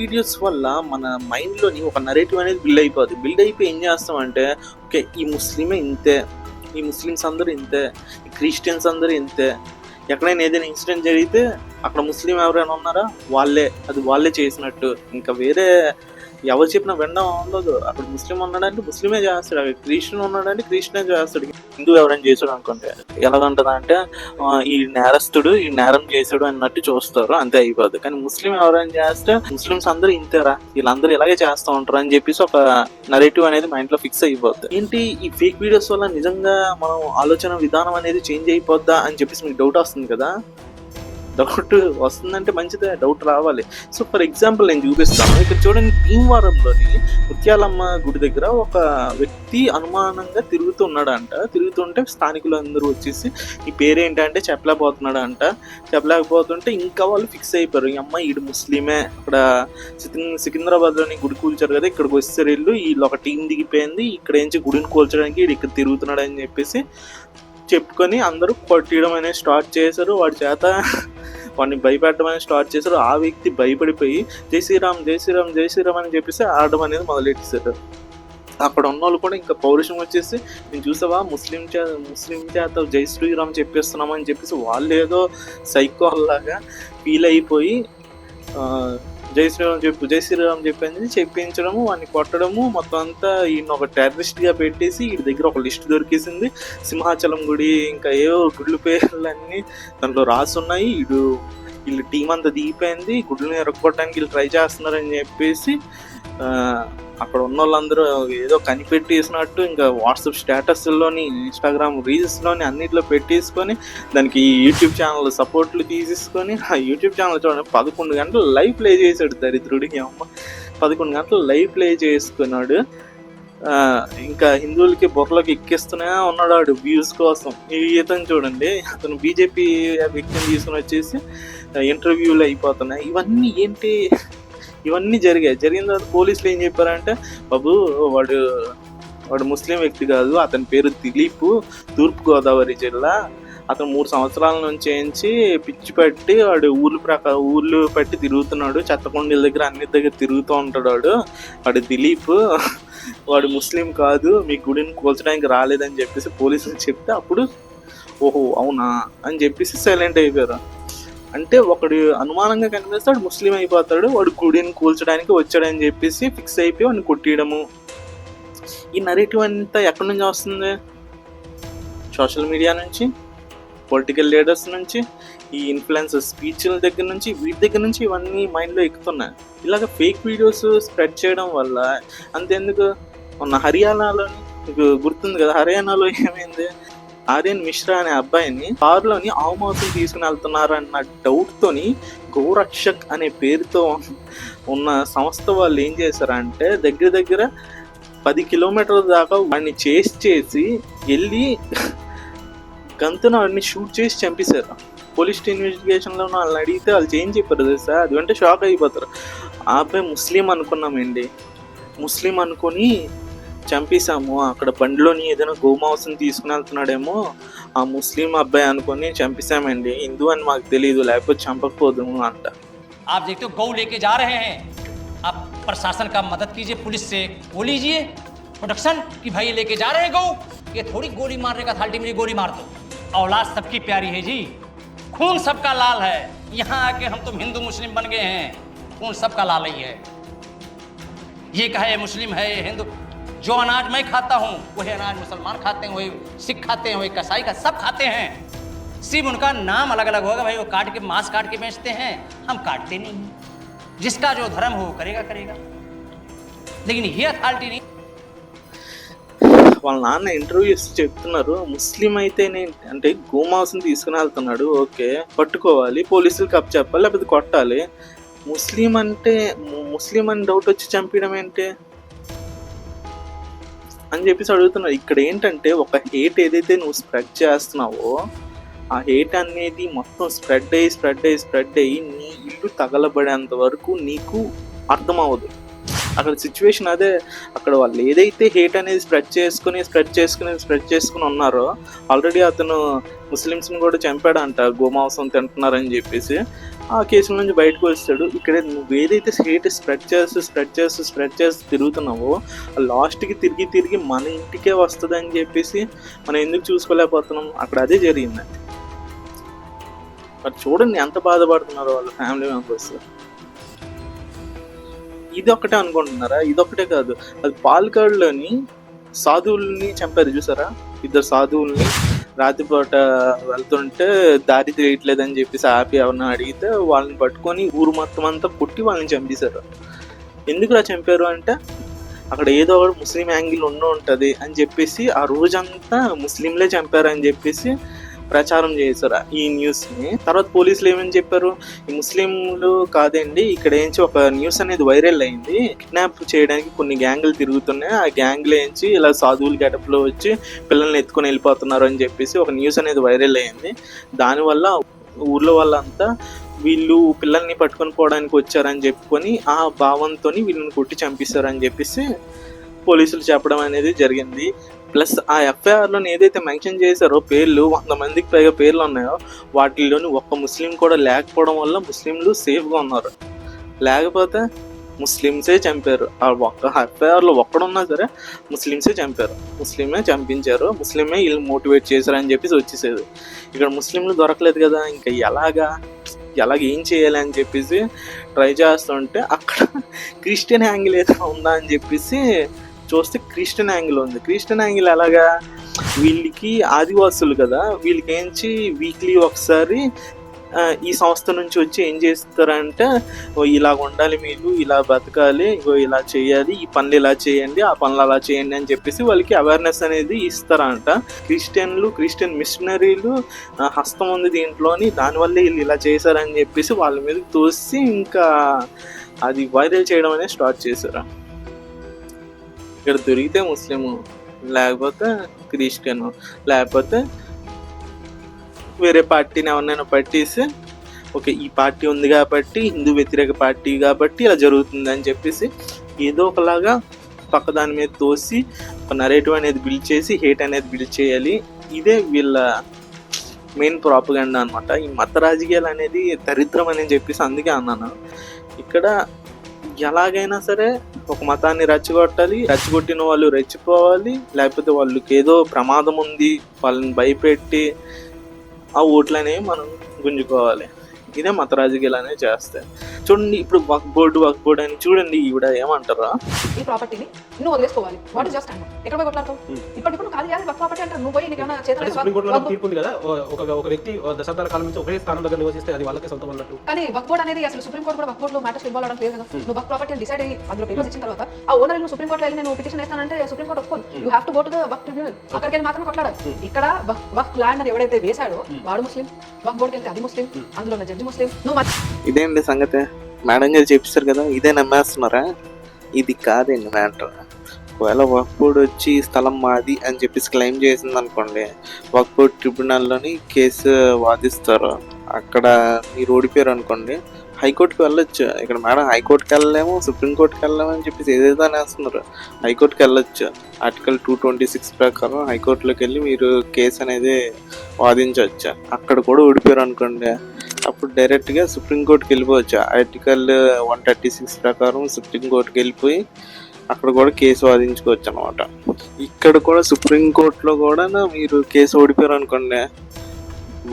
Videos వల్ల మన మైండ్లోని ఒక నరేటివ్ అనేది బిల్డ్ అయిపోయి ఏం చేస్తామంటే, ఓకే ఈ ముస్లిమే ఇంతే, ఈ ముస్లిమ్స్ అందరూ ఇంతే, ఈ క్రిస్టియన్స్ అందరూ ఇంతే, ఎక్కడైనా ఏదైనా ఇన్సిడెంట్ జరిగితే అక్కడ ముస్లిం ఎవరైనా ఉన్నారా వాళ్ళే చేసినట్టు, ఇంకా వేరే ఎవరు చెప్పినా వినడం ఉండదు. అక్కడ ముస్లిం ఉన్నాడంటే ముస్లిమే చేస్తాడు, అక్కడ క్రిస్టియన్ ఉన్నాడంటే క్రిస్టియనే చేస్తాడు. హిందూ ఎవరైనా చేశాడు అనుకోండి ఎలాగంటదంటే ఈ నేరస్తుడు ఈ నేరం చేశాడు అన్నట్టు చూస్తారు, అంతే అయిపోద్ది. కానీ ముస్లిం ఎవరైనా చేస్తే ముస్లిమ్స్ అందరూ ఇంతేరా, వీళ్ళందరూ ఇలాగే చేస్తూ ఉంటారు అని చెప్పేసి ఒక నరేటివ్ అనేది మైండ్ లో ఫిక్స్ అయిపోద్ది. ఏంటి ఈ ఫేక్ వీడియోస్ వల్ల నిజంగా మనం ఆలోచన విధానం అనేది చేంజ్ అయిపోద్దా అని చెప్పేసి మీకు డౌట్ వస్తుంది కదా. డౌట్ వస్తుందంటే మంచిదే, డౌట్ రావాలి. సో ఫర్ ఎగ్జాంపుల్ నేను చూపిస్తాను. ఇక్కడ చూడండి, భీమవరంలోని ముత్యాలమ్మ గుడి దగ్గర ఒక వ్యక్తి అనుమానంగా తిరుగుతుంటే స్థానికులు అందరూ వచ్చేసి ఈ పేరేంటంటే చెప్పలేకపోతుంటే ఇంకా వాళ్ళు ఫిక్స్ అయిపోయారు, ఈ అమ్మాయి ఈడు ముస్లిమే, అక్కడ సికింద్రాబాద్లోని గుడి కూల్చారు కదా, ఇక్కడికి వచ్చేసారు వీళ్ళు ఒక టీం దిగిపోయింది, ఇక్కడ ఏంచి గుడిని కూల్చడానికి వీడు ఇక్కడ తిరుగుతున్నాడు అని చెప్పేసి చెప్పుకొని అందరూ కొట్టడం అనేది స్టార్ట్ చేశారు. వాడిని భయపెట్టడం అనేది స్టార్ట్ చేశారు. ఆ వ్యక్తి భయపడిపోయి జై శ్రీరామ్ అని చెప్పేసి ఆడడం అనేది మొదలెట్టేశారు. అక్కడ ఉన్న వాళ్ళు కూడా ఇంకా పౌరుషం వచ్చేసి, నేను చూసావా ముస్లిం చేత జై శ్రీరామ్ చెప్పేస్తున్నామని చెప్పేసి వాళ్ళు ఏదో సైకో లాగా ఫీల్ అయిపోయి జై శ్రీరామ్ చెప్పింది చెప్పించడము, వాడిని కొట్టడము, మొత్తం అంతా ఈయన ఒక టెర్రరిస్ట్గా పెట్టేసి వీడి దగ్గర ఒక లిస్ట్ దొరికేసింది. సింహాచలం గుడి ఇంకా ఏవో గుడ్ల పేర్లన్నీ దాంట్లో రాసున్నాయి. వీళ్ళు టీం అంతా దిగిపోయింది, గుడ్లని ఎరగొట్టడానికి వీళ్ళు ట్రై చేస్తున్నారని చెప్పేసి అక్కడ ఉన్న వాళ్ళందరూ ఏదో కనిపెట్టేసినట్టు ఇంకా వాట్సాప్ స్టేటస్లోని ఇన్స్టాగ్రామ్ రీల్స్లోని అన్నిట్లో పెట్టేసుకొని దానికి యూట్యూబ్ ఛానల్ సపోర్ట్లు తీసేసుకొని ఆ యూట్యూబ్ ఛానల్ చూడండి 11 గంటలు లైవ్ ప్లే చేశాడు దరిద్రుడికి. అమ్మ 11 గంటలు లైవ్ ప్లే చేసుకున్నాడు. ఇంకా హిందువులకి బొర్రలోకి ఎక్కిస్తూనే ఉన్నాడు వాడు వ్యూస్ కోసం. ఇతను చూడండి, అతను బీజేపీ వ్యక్తిని తీసుకుని వచ్చేసి ఇంటర్వ్యూలు అయిపోతున్నాయి. ఇవన్నీ జరిగిన తర్వాత పోలీసులు ఏం చెప్పారంటే, బాబు వాడు ముస్లిం వ్యక్తి కాదు, అతని పేరు దిలీప్, తూర్పుగోదావరి జిల్లా, అతను 3 సంవత్సరాల నుంచి పిచ్చి పెట్టి వాడు ఊర్లు పెట్టి తిరుగుతున్నాడు, చెత్తకొండల దగ్గర అన్ని దగ్గర తిరుగుతూ ఉంటాడు వాడు దిలీప్, వాడు ముస్లిం కాదు, మీ గుడిని కూల్చడానికి రాలేదని చెప్పేసి పోలీసులు చెప్తే అప్పుడు ఓహో అవునా అని చెప్పేసి సైలెంట్ అయిపోయారు. అంటే ఒకడు అనుమానంగా కనిపిస్తాడు, ముస్లిం అయిపోతాడు, వాడు గుడిని కూల్చడానికి వచ్చాడని చెప్పేసి ఫిక్స్ అయిపోయి వాడిని కొట్టేయడము. ఈ నరేటివ్ అంతా ఎక్కడి నుంచి వస్తుంది? సోషల్ మీడియా నుంచి, పొలిటికల్ లీడర్స్ నుంచి, ఈ ఇన్ఫ్లుయెన్సర్ స్పీచ్ల దగ్గర నుంచి, వీటి దగ్గర నుంచి ఇవన్నీ మైండ్లో ఎక్కుతున్నాయి. ఇలాగ ఫేక్ వీడియోస్ స్ప్రెడ్ చేయడం వల్ల అంతెందుకు, మొన్న హర్యానాలోని మీకు గుర్తుంది కదా, హర్యానాలో ఏమైంది, ఆర్యన్ మిశ్రా అనే అబ్బాయిని కారులోని ఆవుమాసం తీసుకుని వెళ్తున్నారు అన్న డౌట్తోని గోరక్షక్ అనే పేరుతో ఉన్న సంస్థ వాళ్ళు ఏం చేశారంటే దగ్గర 10 కిలోమీటర్ల దాకా వాడిని చేసి వెళ్ళి గంతున వాడిని షూట్ చేసి చంపేశారు. పోలీస్ ఇన్వెస్టిగేషన్లో వాళ్ళని అడిగితే వాళ్ళు ఏం చెప్పారు తెలుసా, అది అంటే షాక్ అయిపోతారు. ఆ అబ్బాయి ముస్లిం అనుకున్నామండి, ముస్లిం అనుకొని చంపేశాము, అక్కడ బండిలోని ఏదైనా గోమాంసం తీసుకుని వెళ్తున్నాడేమో ఆ ముస్లిం అబ్బాయి అనుకొని చంపేశామండి, హిందూ అని మాకు తెలియదు, లేకపోతే చంపకపోదుము అంట. आप देखते हो गौ लेके जा रहे हैं, आप प्रशासन का मदद कीजिए, पुलिस से वो लीजिए प्रोटेक्शन कि भाई लेके जा रहे हैं गौ, ये थोड़ी गोली मारने का था, अल्टीमेटली गोली मार दो। औलाद सबकी प्यारी है जी, खून सबका लाल है, यहाँ आके हम तुम हिंदू मुस्लिम बन गए हैं, खून सबका लाल ही है। ये कहे मुस्लिम है ये हिंदू, जो अनाज मैं खाता हूँ वही अनाज मुसलमान खाते हैं, वही सिख खाते हैं, वही कसाई का सब खाते हैं, सिर्फ उनका नाम अलग अलग होगा। भाई वो मांस काट के बेचते हैं, हम काटते नहीं हैं। जिसका जो धर्म हो करेगा, लेकिन ये अथॉरिटी नहीं। వాళ్ళ నాన్న ఇంటర్వ్యూ ఇస్తూ చెప్తున్నారు, ముస్లిం అయితే అంటే గోమాంసం తీసుకుని వెళ్తున్నాడు, ఓకే పట్టుకోవాలి, పోలీసులకు అప్ చెప్పాలి, లేకపోతే కొట్టాలి. ముస్లిం అని డౌట్ వచ్చి చంపడం ఏంటి అని చెప్పేసి అడుగుతున్నారు. ఇక్కడ ఏంటంటే ఒక హేట్ ఏదైతే నువ్వు స్ప్రెడ్ చేస్తున్నావో ఆ హేట్ అనేది మొత్తం స్ప్రెడ్ అయ్యి నీ ఇల్లు తగలబడేంత వరకు నీకు అర్థం అవ్వదు. అక్కడ సిచ్యువేషన్ అదే. అక్కడ వాళ్ళు ఏదైతే హేట్ అనేది స్ప్రెడ్ చేసుకుని ఉన్నారో, ఆల్రెడీ అతను ముస్లిమ్స్ని కూడా చంపాడంట గోమాంసం తింటున్నారని చెప్పేసి. ఆ కేసుల నుంచి బయటకు వస్తాడు. ఇక్కడ నువ్వు ఏదైతే హేట్ స్ప్రెడ్ చేస్తూ తిరుగుతున్నావో లాస్ట్కి తిరిగి మన ఇంటికే వస్తుంది అని చెప్పేసి మనం ఎందుకు చూసుకోలేకపోతున్నాం? అక్కడ అదే జరిగిందండి. మరి చూడండి ఎంత బాధపడుతున్నారో వాళ్ళ ఫ్యామిలీ మెంబర్స్. ఇది ఒక్కటే అనుకుంటున్నారా? ఇదొక్కటే కాదు, అది పాలకాడులోని సాధువుల్ని చంపారు చూసారా? 2 సాధువుల్ని రాత్రిపూట వెళ్తుంటే దారి తెలియట్లేదని చెప్పేసి ఆపి ఎవరన్నా అడిగితే వాళ్ళని పట్టుకొని ఊరు మొత్తం అంతా పుట్టి వాళ్ళని చంపేశారు. ఎందుకులా చంపారు అంటే అక్కడ ఏదో ఒకటి ముస్లిం యాంగిల్ ఉంటుంది అని చెప్పేసి ఆ రోజంతా ముస్లింలే చంపారు అని చెప్పేసి ప్రచారం చేశారు ఈ న్యూస్ని. తర్వాత పోలీసులు ఏమని చెప్పారు, ఈ ముస్లింలు కాదండి, ఇక్కడ ఏంచి ఒక న్యూస్ అనేది వైరల్ అయింది, కిడ్నాప్ చేయడానికి కొన్ని గ్యాంగులు తిరుగుతున్నాయి, ఆ గ్యాంగ్లు ఏంచి ఇలా సాధువుల గెటప్లో వచ్చి పిల్లల్ని ఎత్తుకొని వెళ్ళిపోతున్నారు అని చెప్పేసి ఒక న్యూస్ అనేది వైరల్ అయింది. దానివల్ల ఊర్లో వాళ్ళంతా వీళ్ళు పిల్లల్ని పట్టుకొని పోవడానికి వచ్చారని చెప్పుకొని ఆ భావంతో వీళ్ళని కొట్టి చంపిస్తారని చెప్పేసి పోలీసులు చెప్పడం అనేది జరిగింది. ప్లస్ ఆ ఎఫ్ఐఆర్లో ఏదైతే మెన్షన్ చేశారో పేర్లు 100 మందికి పైగా పేర్లు ఉన్నాయో వాటిల్లోని ఒక్క ముస్లిం కూడా లేకపోవడం వల్ల ముస్లింలు సేఫ్గా ఉన్నారు. లేకపోతే ముస్లిమ్సే చంపారు. ఆ ఒక్క ఎఫ్ఐఆర్లో ఒక్కడున్నా సరే ముస్లిమ్సే చంపారు, ముస్లిమే చంపించారు, ముస్లిమే వీళ్ళు మోటివేట్ చేశారని చెప్పేసి వచ్చేసేది. ఇక్కడ ముస్లింలు దొరకలేదు కదా, ఇంకా ఎలాగ ఏం చేయాలి అని చెప్పేసి ట్రై చేస్తుంటే అక్కడ క్రిస్టియన్ యాంగిల్ ఏదైనా ఉందా అని చెప్పేసి చూస్తే క్రిస్టియన్ యాంగిల్ ఉంది. క్రిస్టియన్ యాంగిల్ ఎలాగా, వీళ్ళకి ఆదివాసులు కదా, వీళ్ళకి ఏంచి వీక్లీ ఒకసారి ఈ సంస్థ నుంచి వచ్చి ఏం చేస్తారంటే ఇలా ఉండాలి, మీరు ఇలా బతకాలి, ఇలా చేయాలి, ఈ పనులు ఇలా చేయండి, ఆ పనులు అలా చేయండి అని చెప్పేసి వాళ్ళకి అవేర్నెస్ అనేది ఇస్తారంట. క్రిస్టియన్ మిషనరీలు హస్తం ఉంది దీంట్లోని, దానివల్ల వీళ్ళు ఇలా చేశారని చెప్పేసి వాళ్ళ మీద తోసి ఇంకా అది వైరల్ చేయడం అనేది స్టార్ట్ చేశారు. ఇక్కడ దొరికితే ముస్లిము, లేకపోతే క్రిస్టియన్, లేకపోతే వేరే పార్టీని ఎవరినైనా పట్టేసి ఓకే ఈ పార్టీ ఉంది కాబట్టి హిందూ వ్యతిరేక పార్టీ కాబట్టి ఇలా జరుగుతుంది అని చెప్పేసి ఏదో ఒకలాగా పక్కదాని మీద తోసి ఒక నరేటివ్ అనేది బిల్డ్ చేసి హేట్ అనేది బిల్డ్ చేయాలి. ఇదే వీళ్ళ మెయిన్ ప్రాపగండా అనమాట. ఈ మత రాజకీయాలు అనేది దరిద్రం అని చెప్పేసి అందుకే అన్నాను. ఇక్కడ ఎలాగైనా సరే ఒక మతాన్ని రెచ్చగొట్టిన వాళ్ళు రెచ్చిపోవాలి, లేకపోతే వాళ్ళకి ఏదో ప్రమాదం ఉంది వాళ్ళని భయపెట్టి ఆ ఓట్లు అనేవి మనం గుంజుకోవాలి. ఇదే మత రాజకీయాలు అనేవి చేస్తాయి. చూడండి ఇప్పుడు వక్ఫ్ బోర్డు అని చూడండి, ఈవిడ ఏమంటారా, ఈ ప్రాపర్టీని నువ్వు వదిలేసుకోవాలి. వాట్ ఇస్ జస్ట్ ఎక్కడ పోయి కొట్లాడతావు? ఇప్పుడు ఖాళీ చేయాలి వక్ఫ్ ప్రాపర్టీ అంటారు. నువ్వు పోయి నీకేమైనా సుప్రీం కోర్టులో తీర్పు ఉంది కదా, ఒక వ్యక్తి దశాబ్దాల కాలం నుంచి ఒకే స్థానం దగ్గర నివసిస్తే అది వాళ్ళకే సొంతం అన్నట్టు. కానీ వక్ఫ్ బోర్డు అనేది అసలు సుప్రీం కోర్టు కూడా వక్ఫ్ బోర్డులో మ్యాటర్స్ ఇన్వాల్వ్ అవడం లేదు కదా. నువ్వు వక్ఫ్ ప్రాపర్టీ డిసైడ్ అయ్యి అందులో పేపర్స్ ఇచ్చిన తర్వాత ఆ ఓనర్ నువ్వు సుప్రీం కోర్టులో వెళ్ళి నేను పిటిషన్ వేస్తానంటే సుప్రీం కోర్టు ఒప్పుకోదు. You have to go to the Waqf tribunal. అక్కడికి వెళ్ళి మాత్రమే కొట్లాడాలి. ఇక్కడ వక్ఫ్ ల్యాండ్ అని ఎవడైతే వేశాడో వాడు ముస్లిం, వక్ఫ్ బోర్డుకి వెళ్తే అది ముస్లిం, అందులో ఉన్న జడ్జి ముస్లిం. ఇదేంటి సంగతి, మేడం గారు చెప్పిస్తారు కదా, ఇదే నమ్మేస్తున్నారా? ఇది కాదండి మ్యాటర్. ఒకవేళ వక్ఫ్ బోర్డు వచ్చి స్థలం మాది అని చెప్పేసి క్లెయిమ్ చేసింది అనుకోండి, వక్ఫ్ బోర్డు ట్రిబ్యునల్లోని కేసు వాదిస్తారు. అక్కడ మీరు ఓడిపోయారు అనుకోండి, హైకోర్టుకి వెళ్ళొచ్చు. ఇక్కడ మేడం హైకోర్టుకి వెళ్ళలేము, సుప్రీంకోర్టుకి వెళ్ళలేము అని చెప్పేసి ఏదైతే అనేస్తున్నారు. హైకోర్టుకి వెళ్ళొచ్చు. ఆర్టికల్ 226 ప్రకారం హైకోర్టులోకి వెళ్ళి మీరు కేసు అనేది వాదించవచ్చు. అక్కడ కూడా ఓడిపోయారు అనుకోండి, అప్పుడు డైరెక్ట్గా సుప్రీంకోర్టుకి వెళ్ళిపోవచ్చు. ఆర్టికల్ 136 ప్రకారం సుప్రీంకోర్టుకి వెళ్ళిపోయి అక్కడ కూడా కేసు వాదించుకోవచ్చు అనమాట. ఇక్కడ కూడా సుప్రీంకోర్టులో కూడా మీరు కేసు ఓడిపోయారు అనుకోండి,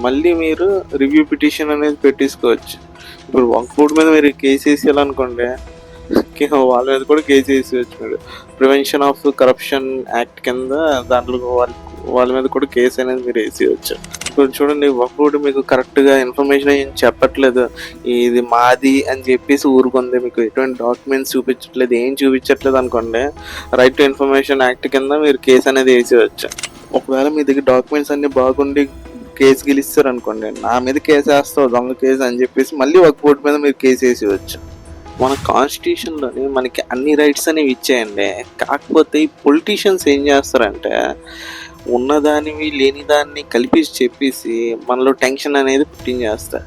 మళ్ళీ మీరు రివ్యూ పిటిషన్ అనేది పెట్టేసుకోవచ్చు. ఇప్పుడు వక్ఫ్ బోర్డు మీద మీరు కేసు వేసేయాలనుకోండి, వాళ్ళ మీద కూడా కేసు వేసేయచ్చు. మీరు ప్రివెన్షన్ ఆఫ్ కరప్షన్ యాక్ట్ కింద దాంట్లో వాళ్ళ మీద కూడా కేసు అనేది మీరు వేసేయచ్చు. ఇప్పుడు చూడండి, వక్ఫ్ బోర్డు మీకు కరెక్ట్గా ఇన్ఫర్మేషన్ ఏం చెప్పట్లేదు, ఇది మాది అని చెప్పేసి ఊరుకుంది, మీకు ఎటువంటి డాక్యుమెంట్స్ చూపించట్లేదు, ఏం చూపించట్లేదు అనుకోండి, రైట్ టు ఇన్ఫర్మేషన్ యాక్ట్ కింద మీరు కేసు అనేది వేసేయచ్చు. ఒకవేళ మీ దగ్గర డాక్యుమెంట్స్ అన్ని బాగుండి కేసు గెలిస్తారు అనుకోండి, నా మీద కేసు వేస్తావు దొంగ కేసు అని చెప్పేసి మళ్ళీ వక్ఫ్ బోర్డు మీద మీరు కేసు వేసేయచ్చు. మన కాన్స్టిట్యూషన్లోని మనకి అన్ని రైట్స్ అనేవి ఇచ్చేయండి. కాకపోతే ఈ పొలిటీషియన్స్ ఏం చేస్తారంటే ఉన్నదానివి లేని దాన్ని కలిపి చెప్పేసి మనలో టెన్షన్ అనేది పుట్టించేస్తారు.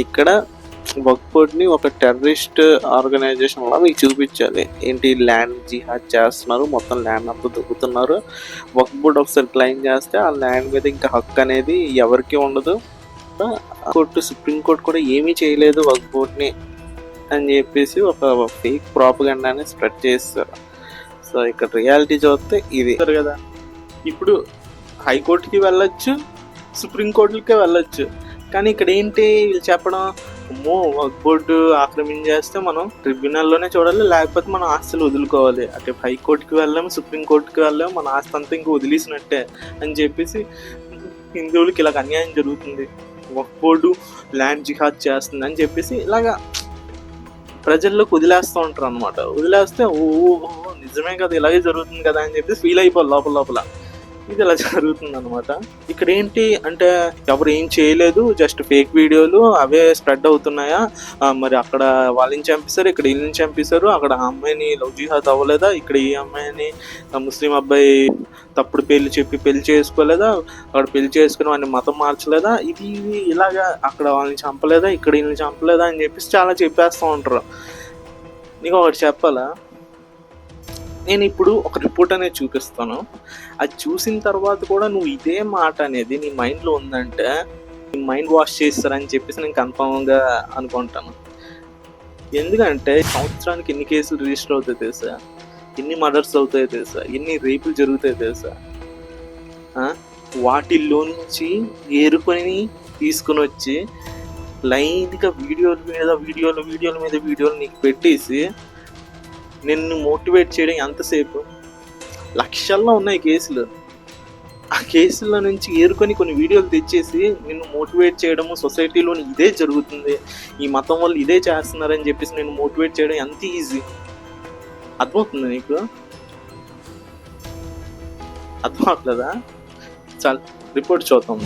ఇక్కడ వక్ఫ్ బోర్డ్ని ఒక టెర్రరిస్ట్ ఆర్గనైజేషన్ లా మీకు చూపించాలి. ఏంటి, ల్యాండ్ జిహాద్ చేస్తున్నారు, మొత్తం ల్యాండ్ అంతా దొక్కుతున్నారు. వక్ఫ్ బోర్డ్ ఒకసారి క్లెయిమ్ చేస్తే ఆ ల్యాండ్ మీద ఇంకా హక్కు అనేది ఎవరికి ఉండదు, కోర్టు సుప్రీంకోర్టు కూడా ఏమీ చేయలేదు వక్ఫ్ బోర్డ్ని అని చెప్పేసి ఒక ఫేక్ ప్రాపగండాని స్ప్రెడ్ చేస్తారు. సో ఇక్కడ రియాలిటీ చూస్తే ఇది కదా. ఇప్పుడు హైకోర్టుకి వెళ్ళొచ్చు, సుప్రీంకోర్టులకే వెళ్ళొచ్చు, కానీ ఇక్కడ ఏంటి వీళ్ళు చెప్పడం, అమ్మో వక్ఫ్ బోర్డు ఆక్రమించేస్తే మనం ట్రిబ్యునల్లోనే చూడాలి, లేకపోతే మనం ఆస్తులు వదులుకోవాలి. అంటే హైకోర్టుకి వెళ్ళాము, సుప్రీంకోర్టుకి వెళ్ళాము, మన ఆస్తి అంతా ఇంకా వదిలేసినట్టే అని చెప్పేసి హిందువులకి ఇలాగ అన్యాయం జరుగుతుంది, వక్ఫ్ బోర్డు ల్యాండ్ జిహాద్ చేస్తుంది అని చెప్పేసి ఇలాగా ప్రజల్లోకి వదిలేస్తూ ఉంటారు అనమాట. వదిలేస్తే ఓ నిజమే కదా, ఇలాగే జరుగుతుంది కదా అని చెప్పేసి ఫీల్ అయిపోవాలి లోపల లోపల. ఇది ఇలా జరుగుతుంది అనమాట. ఇక్కడ ఏంటి అంటే ఎవరు ఏం చేయలేదు, జస్ట్ ఫేక్ వీడియోలు అవే స్ప్రెడ్ అవుతున్నాయా, మరి అక్కడ వాళ్ళని చంపేశారు, ఇక్కడ వీళ్ళని చంపేశారు, అక్కడ ఆ అమ్మాయిని లవ్ జిహాద్ అవ్వలేదా, ఇక్కడ ఈ అమ్మాయిని ముస్లిం అబ్బాయి తప్పుడు పేర్లు చెప్పి పెళ్లి చేసుకోలేదా, అక్కడ పెళ్లి చేసుకుని వాడిని మతం మార్చలేదా, ఇది ఇలాగా అక్కడ వాళ్ళని చంపలేదా, ఇక్కడ వీళ్ళని చంపలేదా అని చెప్పేసి చాలా చెప్పేస్తూ ఉంటారు. నీకు ఒకటి చెప్పాలా, నేను ఇప్పుడు ఒక రిపోర్ట్ అనేది చూపిస్తాను, అది చూసిన తర్వాత కూడా నువ్వు ఇదే మాట అనేది నీ మైండ్లో ఉందంటే నీ మైండ్ వాష్ చేస్తారని చెప్పేసి నేను కన్ఫామ్గా అనుకుంటాను. ఎందుకంటే సంవత్సరానికి ఎన్ని కేసులు రిజిస్టర్ అవుతాయి తెలుసా, ఎన్ని మర్డర్స్ అవుతాయో తెలుసా, ఎన్ని రేపులు జరుగుతాయో తెలుసా. వాటిల్లో నుంచి ఏరుకొని తీసుకుని వచ్చి లైన్గా వీడియోల మీద వీడియోలు నీకు పెట్టేసి నిన్ను మోటివేట్ చేయడం ఎంతసేపు, లక్షల్లో ఉన్నాయి కేసులు. ఆ కేసుల నుంచి ఏరుకొని కొన్ని వీడియోలు తెచ్చేసి నిన్ను మోటివేట్ చేయడము, సొసైటీలో ఇదే జరుగుతుంది, ఈ మతం వాళ్ళు ఇదే చేస్తున్నారని చెప్పేసి నిన్ను మోటివేట్ చేయడం ఎంత ఈజీ. అర్థమవుతుంది నీకు? అర్థమవుతుందా? చాలా రిపోర్ట్ చూద్దాం.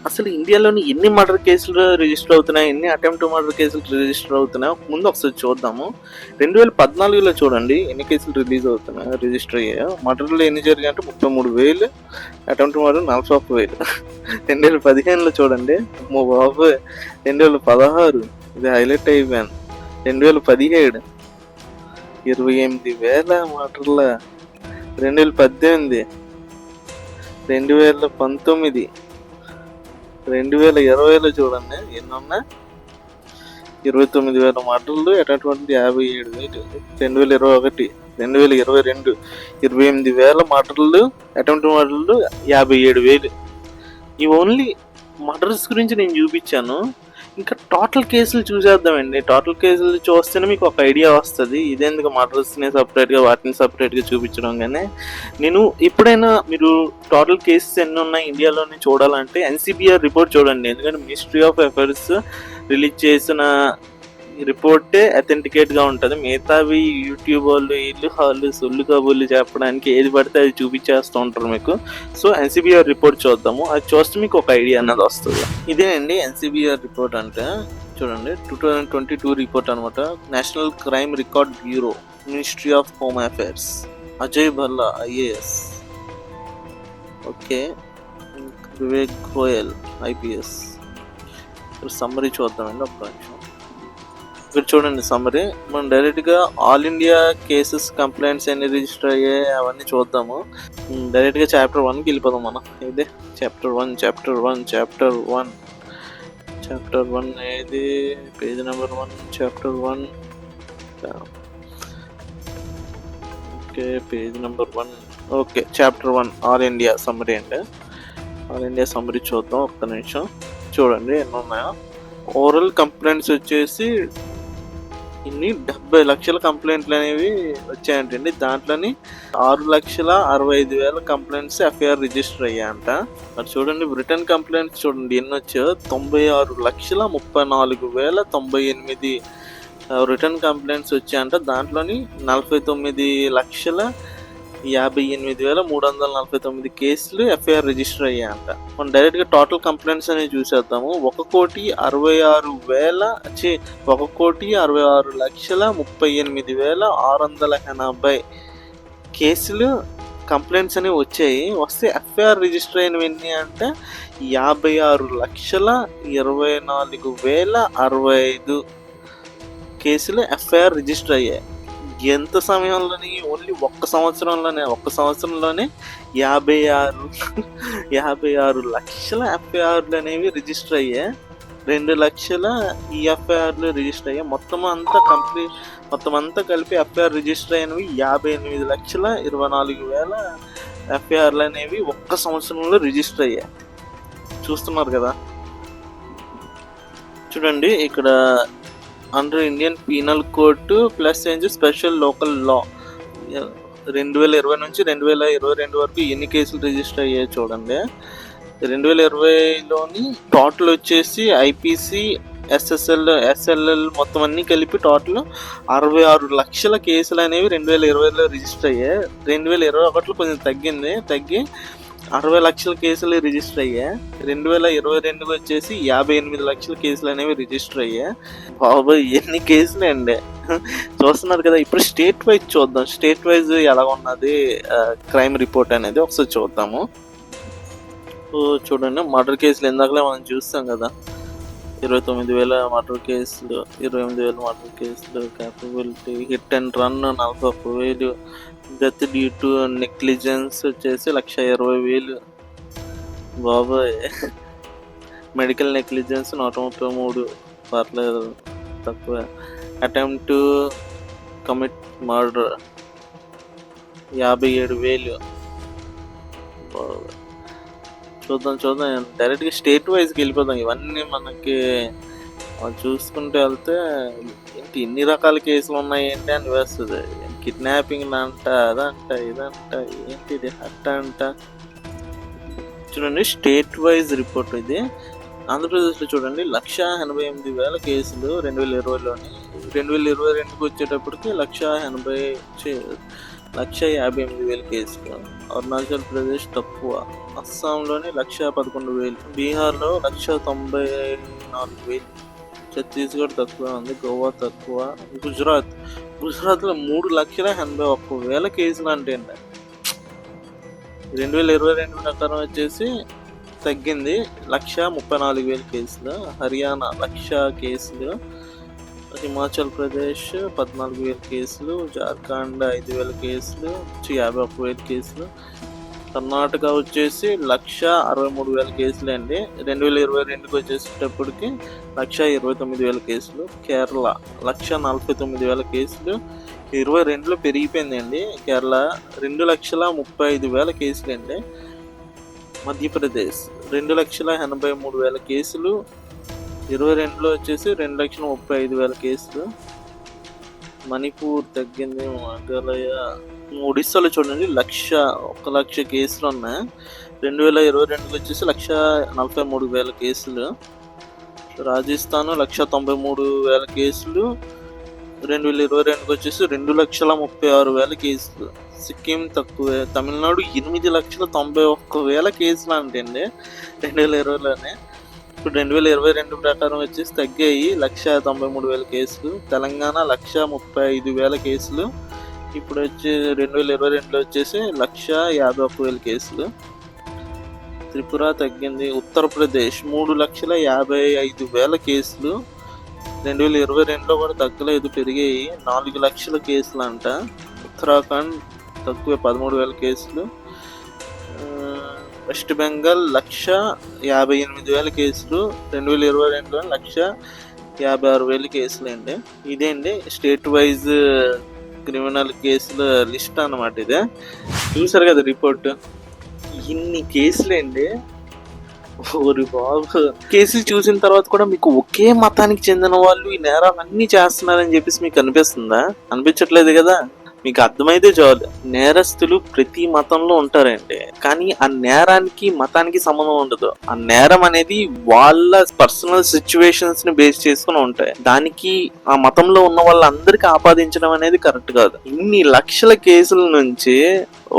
అసలు ఇండియాలోని ఎన్ని మర్డర్ కేసులు రిజిస్టర్ అవుతున్నాయి, ఎన్ని అటెంప్ట్ మర్డర్ కేసులు రిజిస్టర్ అవుతున్నాయో ముందు ఒకసారి చూద్దాము. 2014లో చూడండి ఎన్ని కేసులు రిజిస్టర్ అయ్యాయో. మర్డర్లు ఎన్ని జరిగాయి అంటే 33,000, అటెంప్ట్ మర్డర్ 41,000. 2015లో చూడండి, బాబు 2016 ఇది హైలైట్ అయిపోయాను. 2017 28,000 మర్డర్ల. 2018, 2019, 2020లో చూడండి ఎన్ని ఉన్నా, 29,000 మర్డర్లు, అటెంప్ట్ 57,000. 2021, 2022 28,000 మర్డర్లు, అటెంప్ట్ మర్డర్లు 57,000. ఇవి ఓన్లీ మర్డర్స్ గురించి నేను చూపించాను. ఇంకా టోటల్ కేసులు చూసేద్దామండి. టోటల్ కేసులు చూస్తేనే మీకు ఒక ఐడియా వస్తుంది. ఇదేందుకు మర్డర్స్ని సపరేట్గా వాటిని సపరేట్గా చూపించడం. కానీ నేను ఎప్పుడైనా మీరు టోటల్ కేసెస్ ఎన్ని ఉన్నాయి ఇండియాలోని చూడాలంటే ఎన్సిబిఆర్ రిపోర్ట్ చూడండి. ఎందుకంటే మినిస్ట్రీ ఆఫ్ అఫైర్స్ రిలీజ్ చేసిన రిపోర్టే అథెంటికేట్గా ఉంటుంది. మిగతావి యూట్యూబ్ వాళ్ళు సొల్లు కబుర్లు చెప్పడానికి ఏది పడితే అది చూపించేస్తూ ఉంటారు మీకు. సో ఎన్సిబిఆర్ రిపోర్ట్ చూద్దాము. అది చూస్తే మీకు ఒక ఐడియా అన్నది వస్తుంది. ఇదేనండి ఎన్సిబిఆర్ రిపోర్ట్ అంటే. చూడండి 2022 రిపోర్ట్ అనమాట. National crime record bureau, ministry of home affairs, Ajay Bhalla IAS, okay, Vivek Goyal IPS. Summary చూద్దామండి ఒక్క నిమిషం. ఇక్కడ చూడండి సమ్మరీ. మనం డైరెక్ట్గా ఆల్ ఇండియా కేసెస్ కంప్లైంట్స్ ఎన్ని రిజిస్టర్ అయ్యాయి అవన్నీ చూద్దాము. డైరెక్ట్గా చాప్టర్ 1కి వెళ్ళిపోదాం మనం. ఇదే చాప్టర్ 1 ఏది, page number 1, chapter 1, okay, page number 1, okay, chapter 1 all India summary అంటే. ఆల్ ఇండియా సమ్మరీ చూద్దాం ఒక్క నిమిషం. చూడండి ఎన్ని ఉన్నాయో. ఓరల్ కంప్లైంట్స్ వచ్చేసి ఇన్ని 70 లక్షల కంప్లైంట్లు అనేవి వచ్చాయంటండి. దాంట్లోని 6,65,000 కంప్లైంట్స్ ఎఫ్ఐఆర్ రిజిస్టర్ అయ్యాయంట. మరి చూడండి రిటర్న్ కంప్లైంట్స్ చూడండి ఎన్ని వచ్చాయో. 96,34,098 రిటర్న్ కంప్లైంట్స్ వచ్చాయంట. దాంట్లోని 49,58,349 కేసులు ఎఫ్ఐఆర్ రిజిస్టర్ అయ్యాయంట. మనం డైరెక్ట్గా టోటల్ కంప్లైంట్స్ అనేవి చూసేద్దాము. 1,66,38,680 కేసులు కంప్లైంట్స్ అనేవి వచ్చాయి. వస్తే ఎఫ్ఐఆర్ రిజిస్టర్ అయినవి ఎన్ని అంటే 56,24,065 కేసులు ఎఫ్ఐఆర్ రిజిస్టర్ అయ్యాయి. ఎంత సమయంలోని, ఓన్లీ ఒక్క సంవత్సరంలోనే 56 లక్షల ఎఫ్ఐఆర్లు అనేవి రిజిస్టర్ అయ్యాయి. 2 లక్షల ఎఫ్ఐఆర్లు రిజిస్టర్ అయ్యాయి. మొత్తం అంతా కలిపి ఎఫ్ఐఆర్ రిజిస్టర్ అయినవి 58,24,000 ఎఫ్ఐఆర్లు అనేవి ఒక్క సంవత్సరంలో రిజిస్టర్ అయ్యాయి. చూస్తున్నారు కదా, చూడండి ఇక్కడ under Indian penal code plus special local law 2020 నుంచి 2022 వరకు ఎన్ని కేసులు రిజిస్టర్ అయ్యాయి చూడండి. 2020లోని టోటల్ వచ్చేసి ఐపీసీ, ఎస్ఎల్ఎల్ మొత్తం అన్ని కలిపి టోటల్ 66 లక్షల కేసులు అనేవి 2020లో రిజిస్టర్ అయ్యాయి. 2021లో కొంచెం తగ్గి 60 లక్షల కేసులు రిజిస్టర్ అయ్యాయి. 2022 వచ్చేసి 58 లక్షల కేసులు అనేవి రిజిస్టర్ అయ్యాయి. బాబు ఎన్ని కేసులు అండి, చూస్తున్నారు కదా. ఇప్పుడు స్టేట్ వైజ్ చూద్దాం, స్టేట్ వైజ్ ఎలా ఉన్నది క్రైమ్ రిపోర్ట్ అనేది ఒకసారి చూద్దాము. చూడండి, మర్డర్ కేసులు ఇందాకలే మనం చూస్తాం కదా, 29,000 మర్డర్ కేసులు, 28,000 మర్డర్ కేసులు, capability hit and run 41,000, death due to negligence వచ్చేసి 1,20,000. బాబాయ్, మెడికల్ నెగ్లిజెన్స్ 133, పర్లేదు తక్కువ. Attempt to commit murder 57,000. చూద్దాం డైరెక్ట్గా స్టేట్ వైజ్కి వెళ్ళిపోదాం. ఇవన్నీ మనకి చూసుకుంటూ వెళ్తే ఏంటి ఇన్ని రకాల కేసులు ఉన్నాయి ఏంటి అని వేస్తుంది. కిడ్నాపింగ్ అంట, అదంట, ఇదంట, ఏంటిది అట్ట అంట. చూడండి స్టేట్ వైజ్ రిపోర్ట్ ఇది. ఆంధ్రప్రదేశ్లో చూడండి 1,88,000 కేసులు 2020లోని. 2022కి వచ్చేటప్పటికి 1,58,000 కేసులు. అరుణాచల్ ప్రదేశ్ తక్కువ. అస్సాంలోని 1,11,000. బీహార్లో 1,94,000. ఛత్తీస్గఢ్ తక్కువ ఉంది. గోవా తక్కువ. గుజరాత్లో 3,81,000 కేసులు అంటే 2022 ప్రకారం వచ్చేసి తగ్గింది, 1,34,000 కేసులు. హర్యానా 1,00,000 కేసులు. హిమాచల్ ప్రదేశ్ 14,000 కేసులు. జార్ఖండ్ 5,000 కేసులు, 51,000 కేసులు. కర్ణాటక వచ్చేసి 1,63,000 కేసులు అండి. 2022కి వచ్చేసేటప్పటికి 1,29,000 కేసులు. కేరళ 1,49,000 కేసులు. 22లో పెరిగిపోయిందండి కేరళ, 2,35,000 కేసులు అండి. మధ్యప్రదేశ్ 2,83,000 కేసులు. 22లో వచ్చేసి 2,35,000 కేసులు. మణిపూర్ తగ్గింది. మేఘాలయ. ఒడిస్సాలో చూడండి 1,00,000 కేసులు ఉన్నాయి. 2022 వచ్చేసి 1,43,000 కేసులు. రాజస్థాన్ 1,93,000 కేసులు. 2022 వచ్చేసి 2,36,000 కేసులు. సిక్కిం తక్కువే. తమిళనాడు 8,91,000 కేసులు అంటే 2020లోనే. ఇప్పుడు 2022 ప్రకారం వచ్చేసి తగ్గాయి, 1,93,000 కేసులు. తెలంగాణ 1,35,000 కేసులు. ఇప్పుడు వచ్చి 2022లో వచ్చేసి 1,51,000 కేసులు. త్రిపుర తగ్గింది. ఉత్తరప్రదేశ్ 3,55,000 కేసులు. 2022లో కూడా తగ్గలేదు, పెరిగాయి, 4,00,000 కేసులు అంట. ఉత్తరాఖండ్ తక్కువ, 13,000 కేసులు. వెస్ట్ బెంగాల్ 1,58,000 కేసులు. 2022లో 1,56,000 కేసులు అండి. ఇదే అండి స్టేట్ వైజ్ క్రిమినల్ కేసుల లిస్ట్ అన్నమాట. ఇదే చూసారు కదా రిపోర్ట్, ఇన్ని కేసులేండి. ఓరి బాబు, కేసులు చూసిన తర్వాత కూడా మీకు ఒకే మతానికి చెందిన వాళ్ళు ఈ నేరాలన్నీ చేస్తున్నారని చెప్పేసి మీకు అనిపిస్తుందా? అనిపించట్లేదు కదా. మీకు అర్థమైతే చాలు, నేరస్తులు ప్రతి మతంలో ఉంటారండి, కానీ ఆ నేరానికి మతానికి సంబంధం ఉండదు. ఆ నేరం అనేది వాళ్ళ పర్సనల్ సిచ్యువేషన్స్ ని బేస్ చేసుకుని ఉంటాయి. దానికి ఆ మతంలో ఉన్న వాళ్ళందరికీ ఆపాదించడం అనేది కరెక్ట్ కాదు. ఇన్ని లక్షల కేసుల నుంచి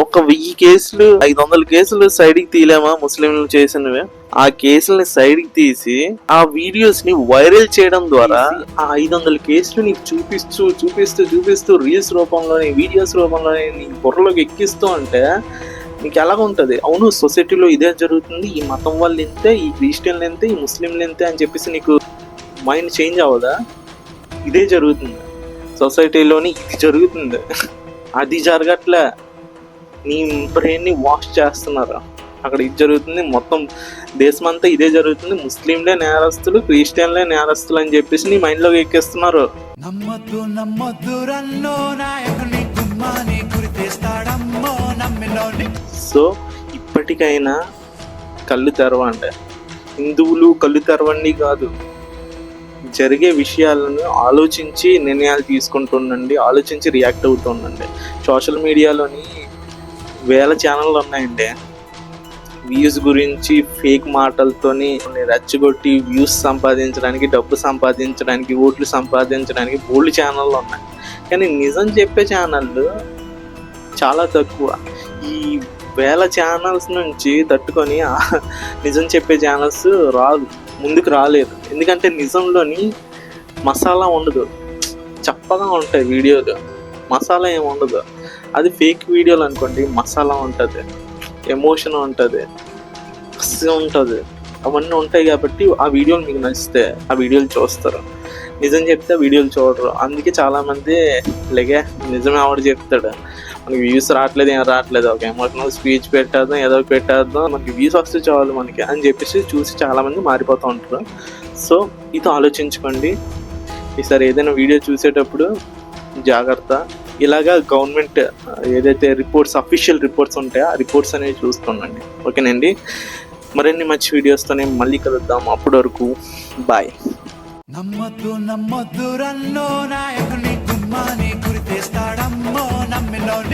ఒక 1000 కేసులు 500 కేసులు సైడ్కి తీయలేమా ముస్లింలు చేసినవి? ఆ కేసుల్ని సైడ్కి తీసి ఆ వీడియోస్ ని వైరల్ చేయడం ద్వారా ఆ 500 కేసులు నీకు చూపిస్తూ రీల్స్ రూపంలోనే, వీడియోస్ రూపంలోనే నీ బుర్రలోకి ఎక్కిస్తూ అంటే నీకు ఎలాగ ఉంటుంది? అవును, సొసైటీలో ఇదే జరుగుతుంది, ఈ మతం వాళ్ళు ఇంతే, ఈ క్రిస్టియన్లు ఇంతే, ఈ ముస్లింలు ఇంతే అని చెప్పేసి నీకు మైండ్ చేంజ్ అవ్వదా? ఇదే జరుగుతుంది సొసైటీలోని, ఇది జరుగుతుంది. అది జరగట్లే, నీ బ్రెయిన్ని వాష్ చేస్తున్నారు. అక్కడ ఇది జరుగుతుంది, మొత్తం దేశమంతా ఇదే జరుగుతుంది, ముస్లింలే నేరస్తులు, క్రిస్టియన్లే నేరస్తులు అని చెప్పేసి నీ మైండ్లోకి ఎక్కిస్తున్నారు. నమ్మద్దు నమ్మద్దు రన్నో నాయకుని గుమ్మాని గురితేస్తాడమ్మో నమ్మినోని. సో ఇప్పటికైనా కళ్ళు తెరవండి, హిందువులు కళ్ళు తెరవండి కాదు, జరిగే విషయాలను ఆలోచించి నిర్ణయాలు తీసుకుంటుండండి, ఆలోచించి రియాక్ట్ అవుతుండండి. సోషల్ మీడియాలోని వేల ఛానళ్ళు ఉన్నాయండి, వ్యూస్ గురించి ఫేక్ మాటలతోని రెచ్చగొట్టి వ్యూస్ సంపాదించడానికి, డబ్బు సంపాదించడానికి, ఓట్లు సంపాదించడానికి బోల్డ్ ఛానళ్ళు ఉన్నాయి. కానీ నిజం చెప్పే ఛానళ్ళు చాలా తక్కువ. ఈ వేల ఛానల్స్ నుంచి తట్టుకొని నిజం చెప్పే ఛానల్స్ ముందుకు రాలేదు. ఎందుకంటే నిజంలోని మసాలా ఉండదు, చప్పగా ఉంటాయి వీడియోలు, మసాలా ఏమి ఉండదు. అది ఫేక్ వీడియోలు అనుకోండి, మసాలా ఉంటుంది, ఎమోషన్ ఉంటుంది, కసి ఉంటుంది, అవన్నీ ఉంటాయి. కాబట్టి ఆ వీడియోలు మీకు నచ్చితే ఆ వీడియోలు చూస్తారు, నిజం చెప్తే ఆ వీడియోలు చూడరు. అందుకే చాలామంది లేగే నిజమే ఆవిడ చెప్తాడు, మనకి వ్యూస్ రావట్లేదు, ఏం రావట్లేదు, ఒక ఎమోషనల్ స్పీచ్ పెట్టేద్దాం, ఏదో పెట్టేద్దాం, మనకి వ్యూస్ వస్తే చాలు మనకి అని చెప్పేసి చూసి చాలామంది మారిపోతూ ఉంటారు. సో ఇది ఆలోచించుకోండి, ఈసారి ఏదైనా వీడియో చూసేటప్పుడు జాగ్రత్త. ఇలాగా గవర్నమెంట్ ఏదైతే రిపోర్ట్స్, అఫీషియల్ రిపోర్ట్స్ ఉంటాయో ఆ రిపోర్ట్స్ అనేవి చూస్తుండండి. ఓకేనండి, మరిన్ని మంచి వీడియోస్తోనే మళ్ళీ కలుద్దాం. అప్పటి వరకు బాయ్. నమ్మద్దు నమ్మద్దు రన్నో నాయకుని గుమ్మాని గురితేస్తాడమ్మో నమ్మినోని.